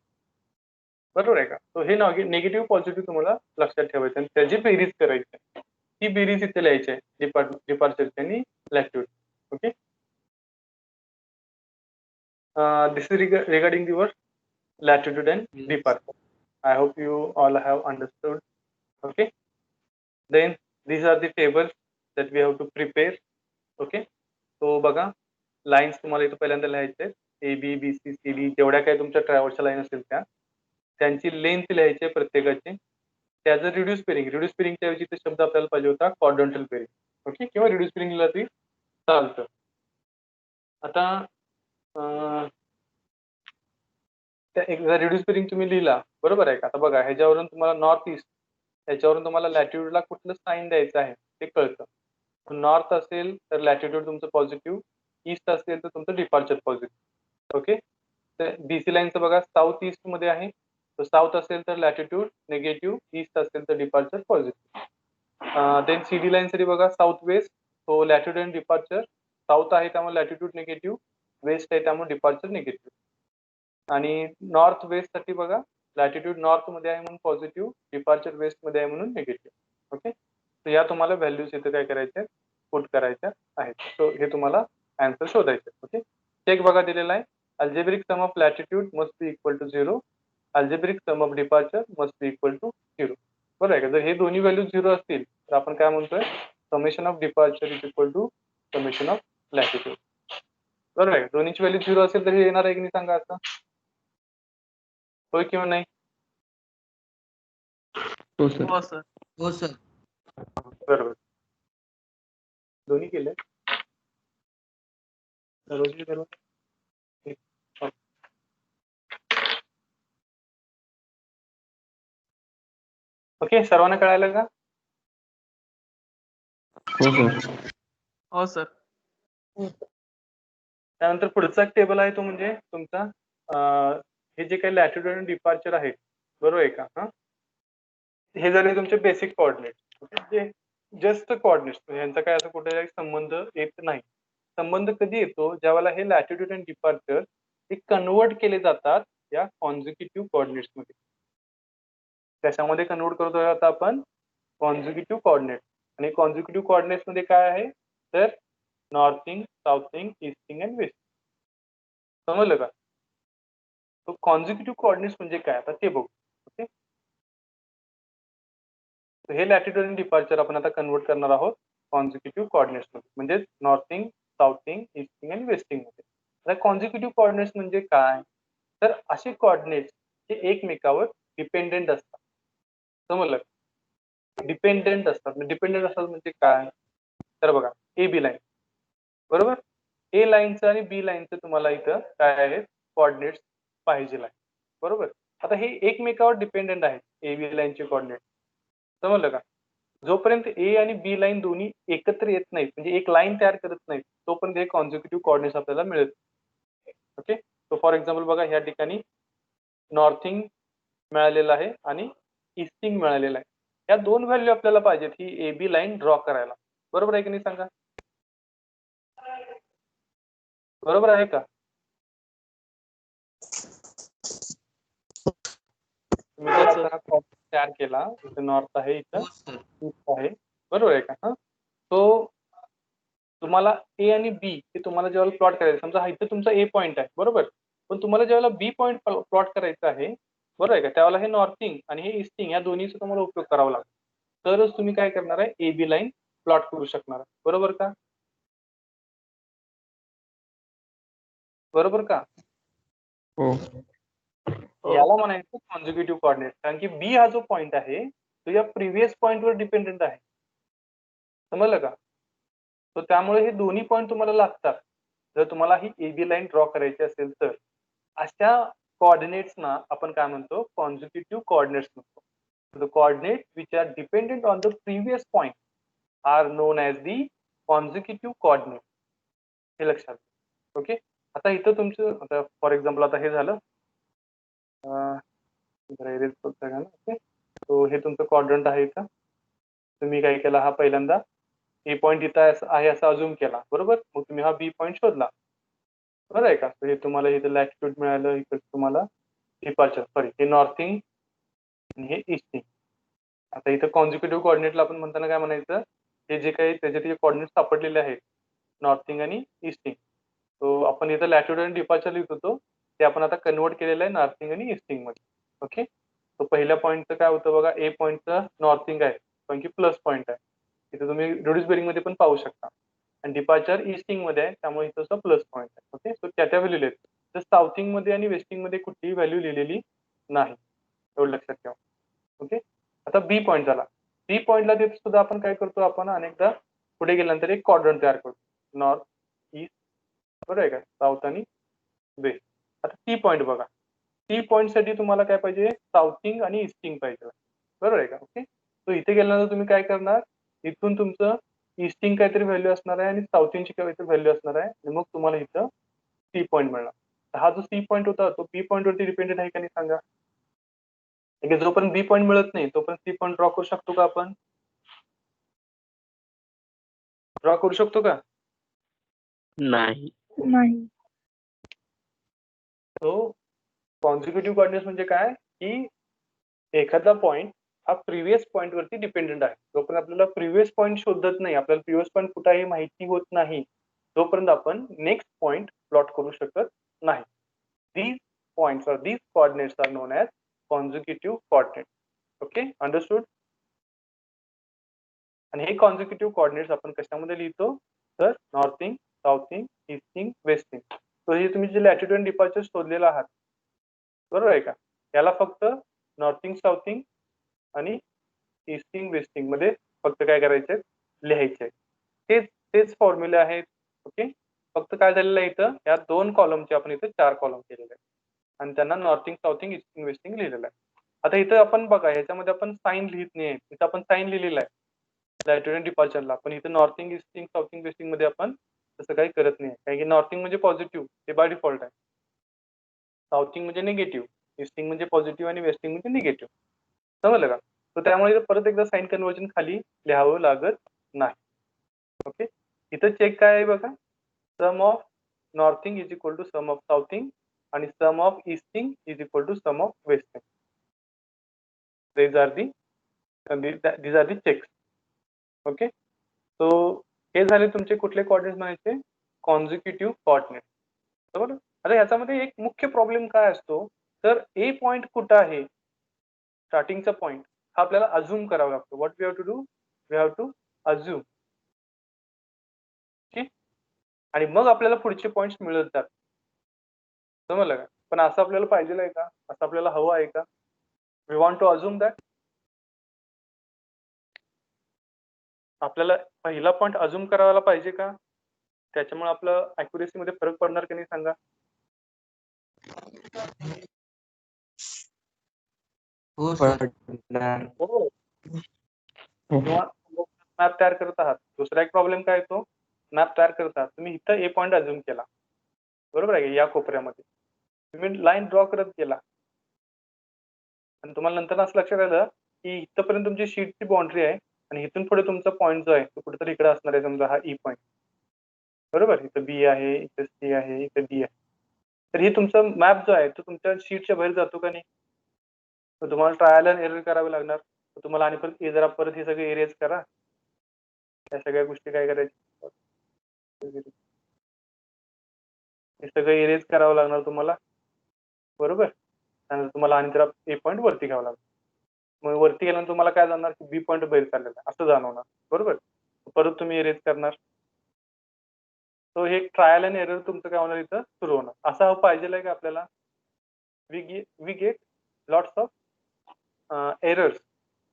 Speaker 1: बरोबर आहे का? तो हे निगेटिव्ह पॉझिटिव्ह तुम्हाला लक्षात ठेवायचं आणि त्याची बेरीज करायची आहे. ही बेरीज इथे लिहायची आहे डिपार्चरची आणि latitude. Okay. This is regarding your latitude and
Speaker 2: Yes.
Speaker 1: departure. I hope you all have understood. Okay. Then these are the tables that we have to prepare. Okay. So बघा लाईन्स तुम्हाला इथं पहिल्यांदा लिहायचे आहेत. A B B C C D जेवढ्या काही तुमच्या ट्रॅव्हल्सच्या line असतील त्यांची लेंथ लिहायची आहे प्रत्येकाची. त्याचं रिड्यूस पेरिंगच्या ऐवजी ते शब्द आपल्याला पाहिजे होता क्वाड्रंटल पेरिंग. ओके. किंवा रिड्यूस पेरिंग लिहिला तरी चालतं. आता एकदा रिड्यूस पेरिंग तुम्ही लिहिला बरोबर आहे का? आता बघा ह्याच्यावरून तुम्हाला नॉर्थ ईस्ट ह्याच्यावरून तुम्हाला लॅटिट्यूडला कुठलं साईन द्यायचं आहे ते कळतं. नॉर्थ असेल तर लॅटिट्यूड तुमचं पॉझिटिव्ह, ईस्ट असेल तर तुमचं डिपार्चर पॉझिटिव्ह. ओके. तर बीसी लाईनचं बघा साऊथ ईस्ट मध्ये आहे. तर साऊथ असेल तर लॅटिट्यूड निगेटिव्ह, ईस्ट असेल तर डिपार्चर पॉझिटिव्ह. देन सीडी लाईनसाठी बघा साऊथ वेस्ट, तो लॅटिट्यूड आणि डिपार्चर साऊथ आहे त्यामुळे लॅटिट्यूड निगेटिव्ह, वेस्ट आहे त्यामुळे डिपार्चर निगेटिव्ह. आणि नॉर्थ वेस्ट साठी बघा लॅटिट्यूड नॉर्थ मध्ये आहे म्हणून पॉझिटिव्ह, डिपार्चर वेस्ट मध्ये आहे म्हणून निगेटिव्ह. ओके. तर या तुम्हाला व्हॅल्यूज इथे काय करायच्या पुट करायच्या आहेत. सो हे तुम्हाला आन्सर शोधायचे. ओके. चेक बघा दिलेला आहे. Algebraic sum of latitude must be equal to 0. Algebraic sum of departure must be equal to 0. बरोबर आहे का? जर हे दोन्ही व्हॅल्यू 0 असतील तर आपण काय म्हणतोय summation of departure is equal to summation of latitude. बरोबर आहे का? दोन्हीची व्हॅल्यू 0 असेल तर हे येणार आहे की नाही सांगा आता. होय किंवा नाही?
Speaker 4: हो सर.
Speaker 2: हो सर.
Speaker 1: बरोबर. दोन्ही केले रोजी करू. ओके. सर्वांना कळायला का?
Speaker 4: हो सर.
Speaker 6: हो सर.
Speaker 1: त्यानंतर पुढचा टेबल आहे तो म्हणजे तुमचा हे जे काही लॅटिट्यूड आणि डिपार्चर आहे बरोबर आहे का? हा हे झाले तुमचे बेसिक कोऑर्डिनेट. जे जस्ट कोऑर्डिनेट यांचा काय असं कुठेही संबंध येत नाही. संबंध कधी येतो ज्यावेळेला हे लॅटिट्यूड आणि डिपार्चर हे कन्वर्ट केले जातात या कॉन्झिक्युटिव्ह कोऑर्डिनेट्स मध्ये. त्याच्यामध्ये कन्वर्ट करतो आता आपण कॉन्झिक्युटिव्ह कोऑर्डिनेट. आणि कॉन्झिक्युटिव्ह कोऑर्डिनेट्स मध्ये काय आहे तर northing, southing, easting and waste. समजलं का? तो कॉन्झिक्युटिव्ह कोऑर्डिनेट्स म्हणजे काय आता ते बघू. ओके. हे लॅटिट्यूड आणि डिपार्चर आपण आता कन्वर्ट करणार आहोत कॉन्झिक्युटिव्ह कोऑर्डिनेट्स मध्ये म्हणजे नॉर्थिंग, साऊथिंग, ईस्टिंग आणि वेस्टिंग मध्ये. आता कॉन्झिक्युटिव्ह कोऑर्डिनेट्स म्हणजे काय तर असे कोऑर्डिनेट्स जे एकमेकावर डिपेंडेंट असतात. समजलं? डिपेंडेंट असतात. डिपेंडेंट असतात म्हणजे काय तर बघा ए बी लाईन बरोबर. ए लाईनचं आणि बी लाईनचं तुम्हाला इथं काय आहेत कोऑर्डिनेट्स पाहिजे आहे बरोबर. आता हे एकमेकावर डिपेंडेंट आहेत ए बी लाईनचे कोऑर्डिनेट. समजलं का? जोपर्यंत ए आणि बी लाईन दोन्ही एकत्र येत नाहीत म्हणजे एक लाईन तयार करत नाहीत तोपर्यंत हे कॉन्झिक्युटिव्ह कोऑर्डिनेट्स आपल्याला मिळत. ओके. तो फॉर एक्झाम्पल बघा ह्या ठिकाणी नॉर्थिंग मिळालेलं आहे आणि ईस्टिंग मिळालेलं आहे. या दोन व्हॅल्यू आपल्याला पाहिजेत ही ए बी लाईन ड्रॉ करायला. बरोबर आहे की नाही सांगा? बरोबर आहे का? तुम्ही जर आता हा तयार केला इथं नॉर्थ आहे इथं
Speaker 2: हो सर.
Speaker 1: ईस्ट आहे बरोबर आहे का? हा तो तुम्हाला ए आणि बी हे तुम्हाला जेव्हा प्लॉट करायचं समजा इथं तुमचा ए पॉईंट आहे बरोबर. पण तुम्हाला जेव्हा बी पॉईंट प्लॉट करायचं आहे बरोबर आहे का त्यावेळेला हे नॉर्थिंग आणि हे ईस्टिंग या दोन्हीचा तुम्हाला उपयोग करावा लागतो. तरच तुम्ही काय करणार आहे ए बी लाईन प्लॉट करू शकणार बरोबर का? बरोबर का?
Speaker 4: हो.
Speaker 1: याला म्हणायचं कॉन्झिक्युटिव्ह कोऑर्डिनेट. कारण की बी हा जो पॉईंट आहे तो या प्रिव्हियस पॉईंटवर डिपेंडेंट आहे. समजलं का? तर त्यामुळे हे दोन्ही पॉईंट तुम्हाला लागतात जर तुम्हाला ही ए बी लाईन ड्रॉ करायची असेल तर. अशा कोऑर्डिनेट्सना आपण काय म्हणतो कॉन्झिक्युटिव्ह कोऑर्डिनेट्स म्हणतो. The coordinates which are dependent on the previous point are known as the consecutive coordinates. हे लक्षात. ओके. आता इथं तुमचं आता फॉर एक्झाम्पल आता हे झालं ओके. तो हे तुमचं क्वाड्रंट आहे इथं. तुम्ही काय केला हा पहिल्यांदा ए पॉईंट इथं आहे असं अज्युम केला बरोबर. मग तुम्ही हा बी पॉईंट शोधला बरोबर आहे का? हे तुम्हाला इथं लॅटिट्यूड मिळालं इकडे तुम्हाला डिपार्चर, सॉरी, हे नॉर्थिंग आणि हे ईस्टिंग. आता इथं कॉन्झिक्युटिव्ह कोऑर्डिनेटला आपण म्हणताना काय म्हणायचं, हे जे काही त्याचे कोऑर्डिनेट सापडलेले आहेत नॉर्थिंग आणि ईस्टिंग, तो आपण इथं लॅटिट्यूड आणि डिपार्चर लिहित होतो, ते आपण आता कन्वर्ट केलेलं आहे नॉर्थिंग आणि ईस्टिंग मध्ये. ओके, तो पहिल्या पॉईंटचं काय होतं बघा, ए पॉईंटचं नॉर्थिंग आहे कारण की प्लस पॉईंट आहे, इथं तुम्ही रिड्यूस बेरिंग मध्ये पण पाहू शकता, आणि डिपार्चर ईस्टिंग मध्ये आहे त्यामुळे इथं प्लस पॉईंट आहे. ओके, सो त्या व्हॅल्यू लिहिलेत. तर साऊथिंग मध्ये आणि वेस्टिंग मध्ये कुठलीही व्हॅल्यू लिहिलेली नाही, एवढं लक्षात ठेवा. ओके, आता बी पॉईंट झाला. बी पॉईंटला देत सुद्धा आपण काय करतो, आपण अनेकदा पुढे गेल्यानंतर एक क्वाड्रंट तयार करतो, नॉर्थ, ईस्ट, बरोबर आहे का, साऊथ आणि वेस्ट. आता टी पॉईंट बघा, टी पॉईंट साठी तुम्हाला काय पाहिजे, साऊथिंग आणि ईस्टिंग पाहिजे, बरोबर आहे का. ओके, तो इथे गेल्यानंतर तुम्ही काय करणार, इथून तुमचं ईस्टिंग काहीतरी व्हॅल्यू असणार आहे आणि साऊथिंगची काहीतरी व्हॅल्यू असणार आहे, आणि मग तुम्हाला इथं सी पॉईंट मिळणार. हा जो सी पॉईंट होता तो बी पॉईंट वरती डिपेंडेंट आहे का नाही सांगा. जोपर्यंत बी पॉईंट मिळत नाही तोपर्यंत सी पॉईंट ड्रॉ करू शकतो का आपण, ड्रॉ करू शकतो का.
Speaker 3: नाही.
Speaker 6: नाही.
Speaker 1: तो कॉन्झिक्युटिव्ह कोऑर्डिनेट्स म्हणजे काय, की एखादा पॉईंट हा प्रिव्हियस पॉईंट वरती डिपेंडेंट आहे. जोपर्यंत आपल्याला प्रिव्हियस पॉईंट शोधत नाही, आपल्याला प्रिव्हियस पॉईंट कुठे आहे माहिती होत नाही, तोपर्यंत आपण नेक्स्ट पॉईंट प्लॉट करू शकत नाही. These points or these coordinates are known as consecutive coordinates. Okay, understood? आणि हे कॉन्झिक्युटिव्ह कोऑर्डिनेट्स आपण कशामध्ये लिहितो, तर नॉर्थिंग, साऊथिंग, ईस्टिंग, वेस्टिंग. तर हे तुम्ही जे लॅटिट्यूड आणि डिपार्चर शोधलेला आहात, बरोबर आहे का, याला फक्त नॉर्थिंग, साऊथिंग आणि ईस्टिंग, वेस्टिंग मध्ये फक्त काय करायचे, लिहायचे. तेच फॉर्म्युले आहेत. ओके, फक्त काय झालेलं आहे, इथं या 2 कॉलमचे आपण इथं 4 कॉलम केलेले आहेत आणि त्यांना नॉर्थिंग, साऊथिंग, ईस्टिंग, वेस्टिंग लिहिलेलं आहे. आता इथं आपण बघा, ह्याच्यामध्ये आपण साईन लिहित नाही, इथं आपण साईन लिहिलेला आहे लॅटिट्यूड आणि डिपार्चरला, पण इथं नॉर्थिंग, ईस्टिंग, साऊथिंग, वेस्टिंग मध्ये आपण तसं काही करत नाही, कारण की नॉर्थिंग म्हणजे पॉझिटिव्ह, ते बाय डिफॉल्ट आहे, साऊथिंग म्हणजे निगेटिव्ह, ईस्टिंग म्हणजे पॉझिटिव्ह आणि वेस्टिंग म्हणजे निगेटिव्ह. समजलं का. तर त्यामुळे परत एकदा साइन कन्व्हर्जन खाली लिहावं लागत नाही. ओके, इथं चेक काय आहे बघा, sum of northing is equal to sum of southing आणि sum of easting is equal to sum of westing. these are the checks. Okay, so हे झाले तुमचे कुठले कोऑर्डिनेट्स म्हणायचे, कॉन्झिक्युटिव्ह कोऑर्डिनेट, बरोबर. आता याच्यामध्ये एक मुख्य प्रॉब्लेम काय असतो, तर ए पॉइंट कुठं आहे, स्टार्टिंगचा पॉइंट हा आपल्याला अझ्युम करावा लागतो. What we have to do, we have to assume. ठीक, आणि मग आपल्याला पुढचे पॉइंट्स मिळत जातात. समजलं का. पण असं आपल्याला पाहिजे आहे का, असं आपल्याला हवं आहे का, we want to assume that. आपल्याला पहिला पॉइंट अझ्युम करायला पाहिजे का, त्याच्यामुळे आपलं अॅक्युरेसी मध्ये फरक पडणार की नाही सांगा.
Speaker 2: हो सर.
Speaker 1: मॅप तयार करत आहात, दुसरा एक प्रॉब्लेम काय येतो, मॅप तयार करतात तुम्ही इथं ए पॉइंट अझ्युम केला, बरोबर आहे, या कोपऱ्यामध्ये तुम्ही लाईन ड्रॉ करत गेला आणि तुम्हाला नंतर असं लक्षात आलं की इथपर्यंत तुमची शीटची बाउंड्री आहे आणि इथून पुढे तुमचा पॉईंट जो आहे तो कुठेतरी इकडे असणार आहे, समजा हा ई पॉईंट, बरोबर. इथं बी आहे, इथं सी आहे, इथं डी आहे. तर हे तुमचा मॅप जो आहे तो तुमच्या शीटच्या बाहेर जातो का नाही, तर तुम्हाला ट्रायल अँड एरर करावे लागणार. तर तुम्हाला आणि परत हे सगळे एरियाज करा, या सगळ्या गोष्टी काय करायच्या, हे सगळं एरेज करावं लागणार तुम्हाला, बरोबर. त्यानंतर तुम्हाला आणि जरा ए पॉईंट वरती घ्यावं लागणार. मग वरती गेल्यानंतर तुम्हाला काय जाणार की बी पॉईंट बाहेर चाललेला आहे असं जाणवणार, बरोबर. परत तुम्ही एरेज करणार. तो हे ट्रायल अँड एरर तुमचं काय होणार, इथं सुरू होणार. असं पाहिजे का आपल्याला, we get lots of errors,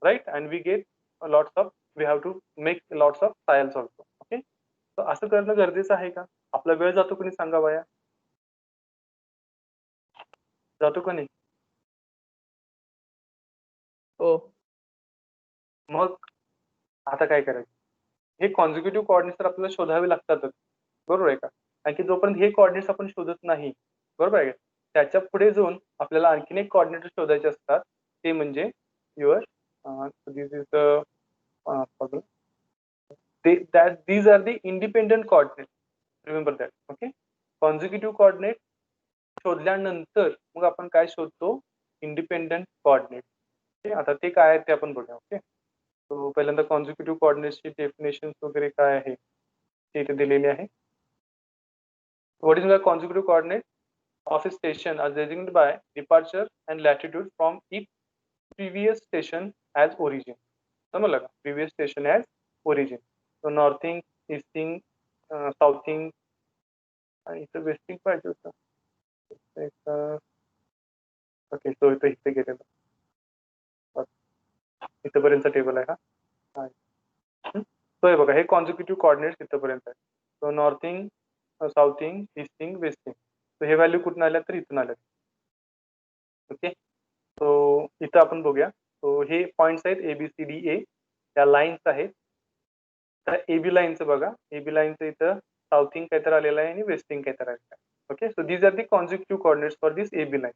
Speaker 1: right, and we get lots of, we have to make lots of trials also. Okay, तर असं करणं गरजेचं आहे का, आपला वेळ जातो कोणी सांगा बाया, जातो का नाही.
Speaker 6: हो.
Speaker 1: मग आता काय करायचं, हे कॉन्झिक्युटिव्ह कोऑर्डिनेट्स तर आपल्याला शोधावे लागतातच, बरोबर आहे का. कारण की जोपर्यंत हे कोऑर्डिनेट्स आपण शोधत नाही, बरोबर आहे, त्याच्या पुढे जाऊन आपल्याला आणखीन एक कोऑर्डिनेट शोधायचे असतात, ते म्हणजे your this is these are the independent coordinates, remember that. Okay, consecutive coordinate शोधल्यानंतर मग आपण काय शोधतो, इंडिपेंडंट कोऑर्डिनेट. आता ते काय आहे ते आपण बघूया. ओके, सो पहिल्यांदा कॉन्झिक्युटिव्ह कोऑर्डिनेट्सची डेफिनेशन वगैरे काय आहे ते इथे दिलेली आहे. What is the consecutive coordinate of a station are designated by departure and latitude from each previous station as origin. समजलं का, previous station as origin. So northing, easting, southing आणि इथं वेस्टिंग पाहिजे होतं. ओके, सो इथे गेलेलं इथपर्यंत table आहे हा. सो हे बघा, हे कॉन्झिक्युटिव्ह कोऑर्डिनेट्स इथपर्यंत आहे. So northing, southing, easting, westing. तर हे व्हॅल्यू कुठून आल्या तर इथून आल्या. ओके, सो इथं आपण बघूया. सो हे पॉइंट्स आहेत ABCDA, त्या लाईन्स आहेत. तर AB लाईनचं बघा, AB लाईनचं इथं साऊथिंग काहीतरी आलेलं आहे आणि वेस्टिंग काहीतरी आलेलं आहे. Okay, so these are the consecutive coordinates for this AB line.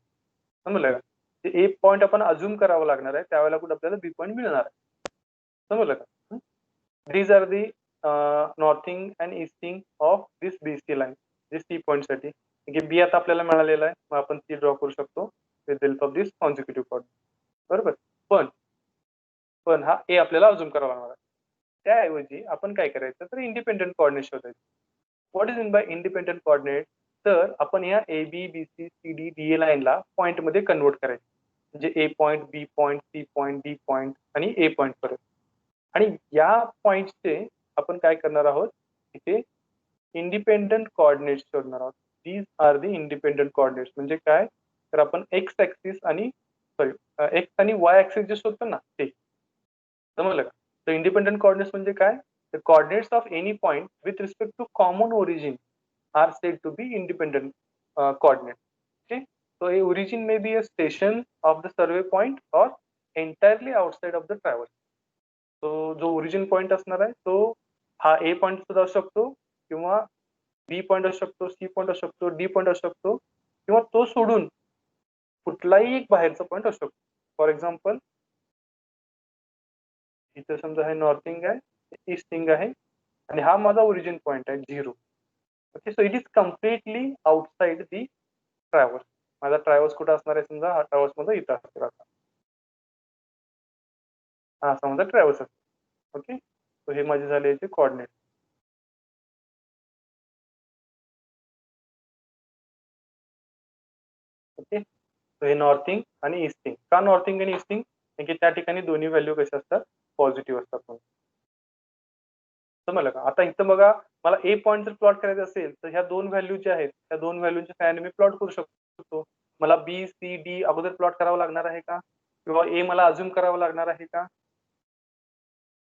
Speaker 1: समजलं का, ते A पॉईंट आपण अज्युम करावं लागणार आहे, त्यावेळेला कुठे आपल्याला B पॉईंट मिळणार आहे. समजलं का. These are the northing and easting of this BC line, जे C पॉईंट साठी. बी आता आपल्याला मिळालेला आहे, मग आपण सी ड्रॉ करू शकतो with help of this consecutive coordinate. बरोबर, पण हा ए आपल्याला अजून करावा लागणार आहे. त्याऐवजी आपण काय करायचं तर इंडिपेंडंट कोऑर्डिनेट शोधायचं. What is in by independent coordinate, तर आपण या ABBCCDDA लाईनला पॉईंट मध्ये कन्वर्ट करायचं. म्हणजे A point, B point, C point, D point आणि ए पॉईंट पर्यंत. आणि या पॉईंटचे आपण काय करणार आहोत, इथे इंडिपेंडंट कोऑर्डिनेट्स शोधणार आहोत. These are the independent coordinates. म्हणजे काय, तर आपण एक्स ऍक्सिस आणि एक्स आणि वाय ऍक्सिस जे शोधतो ना ते. समजलं का. तर इंडिपेंडंट कोऑर्डिनेट्स म्हणजे काय, the coordinates of any point with respect to common origin are said to be independent coordinate. Okay, so a origin may be a station of the survey point or entirely outside of the traverse. so जो origin point असणार आहे तो हा ए point सुद्धा असू शकतो, किंवा बी point असू शकतो, सी पॉइंट असू शकतो, डी पॉइंट असू शकतो, किंवा तो सोडून कुठलाही एक बाहेरचा पॉइंट असू शकतो. फॉर एक्झाम्पल इथे समजा हे नॉर्थिंग आहे, ईस्टिंग आहे, आणि हा माझा ओरिजिन पॉइंट आहे 0. Okay, so it is completely outside the traverse. माझा ट्रॅव्हर्स कुठं असणार आहे, समजा हा ट्रॅव्हर्स माझा इथं असतो, हा असा माझा ट्रॅव्हर्स असतो. ओके, सो हे माझे झाले याचे कोऑर्डिनेट. ओके, सो हे नॉर्थिंग आणि ईस्टिंग. का नॉर्थिंग आणि ईस्टिंग, की त्या ठिकाणी दोन्ही व्हॅल्यू कशा असतात, पॉझिटिव्ह असतात. समजलं का. आता इथं बघा, मला ए पॉईंट जर प्लॉट करायचं असेल तर ह्या दोन व्हॅल्यू ज्या आहेत त्या दोन व्हॅल्यूच्या सहाय्याने मी प्लॉट करू शकतो. मला बी सी डी अगोदर प्लॉट करावं लागणार आहे का, किंवा ए मला अजून करावं लागणार आहे का,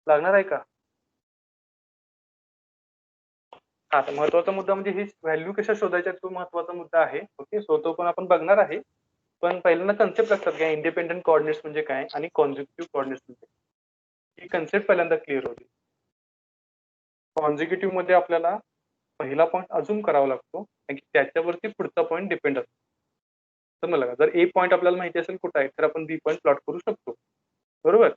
Speaker 1: लागणार आहे का. आता महत्वाचा मुद्दा म्हणजे ही व्हॅल्यू कशा शोधायच्या तो महत्वाचा मुद्दा आहे. ओके, सो तो पण आपण बघणार आहे. पण पहिल्यांदा कन्सेप्ट लक्षात घ्या, इंडिपेंडंट कोऑर्डिनेट्स म्हणजे काय आणि कॉन्झिक्युटिव्ह कोऑर्डिनेट्स म्हणजे काय, ही कन्सेप्ट पहिल्यांदा क्लिअर होती. कॉन्झिक्युटिव्ह मध्ये आपल्याला पहिला पॉईंट अजून करावा लागतो, कारण की त्याच्यावरती पुढचा पॉईंट डिपेंड असतो. समजलं का. जर ए पॉईंट आपल्याला माहिती असेल कुठं आहे तर आपण बी पॉईंट प्लॉट करू शकतो. बरोबर,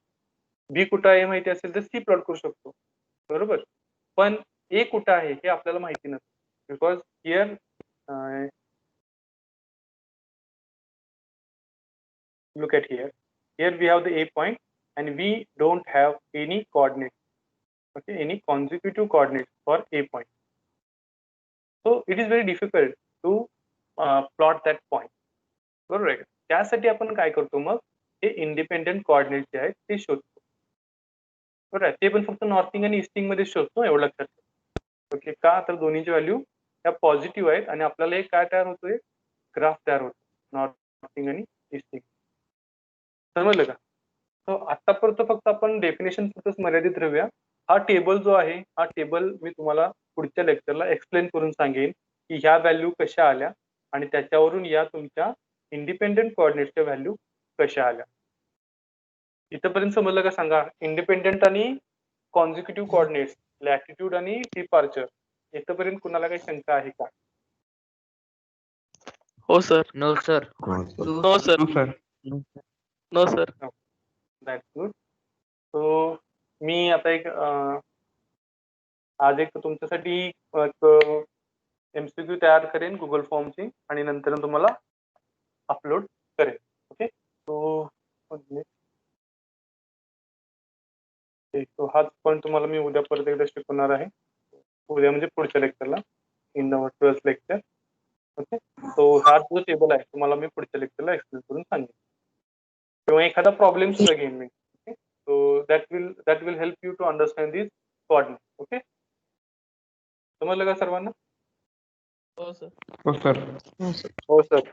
Speaker 1: बी कुठं आहे माहिती असेल तर सी प्लॉट करू शकतो. बरोबर, पण ए कुठं आहे हे आपल्याला माहिती नसतं. Because here look at here we have the a point and we don't have any coordinate, okay, any consecutive coordinates for a point, so it is very difficult to plot that point. बरोबर आहे. त्यासाठी आपण काय करतो, मग हे independent coordinate जे आहेत ते शोधतो. बरोबर आहे, ते पण फक्त नॉर्थिंग आणि ईस्टिंग मध्ये शोधतो, एवढं लक्षात ठेवा. ओके, का तर दोन्हीची व्हॅल्यू त्या पॉझिटिव्ह आहेत आणि आपल्याला एक काय तयार होतोय, ग्राफ तयार होतो नॉर्थिंग आणि ईस्टिंग. समजलं का. तो आतापर्यंत फक्त आपण डेफिनेशन पुरतच मर्यादित राहूया. हा टेबल जो आहे, हा टेबल मी तुम्हाला पुढच्या लेक्चरला एक्सप्लेन करून सांगेन की ह्या व्हॅल्यू कशा आल्या आणि त्याच्यावरून या तुमच्या इंडिपेंडंट कोऑर्डिनेटच्या व्हॅल्यू कशा आल्या. इथपर्यंत समजलं का सांगा. इंडिपेंडंट आणि कॉन्झिक्युटिव्ह कोऑर्डिनेट्स, लॅटिट्यूड आणि डिपार्चर, इथपर्यंत कुणाला काही शंका आहे का.
Speaker 3: हो sir.
Speaker 5: No sir.
Speaker 3: No sir.
Speaker 4: हो sir.
Speaker 3: No sir.
Speaker 1: That's good. So मी आता एक आज एक तुमच्यासाठी एक MCQ तयार करेन गुगल फॉर्मची आणि नंतर तुम्हाला अपलोड करेन. ओके, तो हाच पण तुम्हाला मी उद्या परत एकदा शिकवणार आहे. उद्या म्हणजे पुढच्या लेक्चरला, in the 12th lecture. Okay, तो हा जो टेबल आहे तुम्हाला मी पुढच्या लेक्चरला एक्सप्लेन करून सांगेन किंवा एखादा प्रॉब्लेम सुद्धा घेईन मी. Okay, so that will help you to understand this coordinate. Okay, समजलं का सर्वांना?
Speaker 4: हो सर.
Speaker 1: हो सर.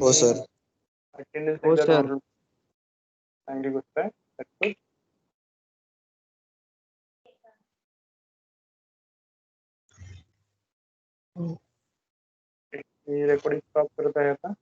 Speaker 3: हो सर.
Speaker 1: अटेंडन्स
Speaker 5: हो,
Speaker 1: एकदा
Speaker 5: सर.
Speaker 1: डाउनलोड, चांगली गोष्ट आहे. That's good. Me recording stop करत आहे आता.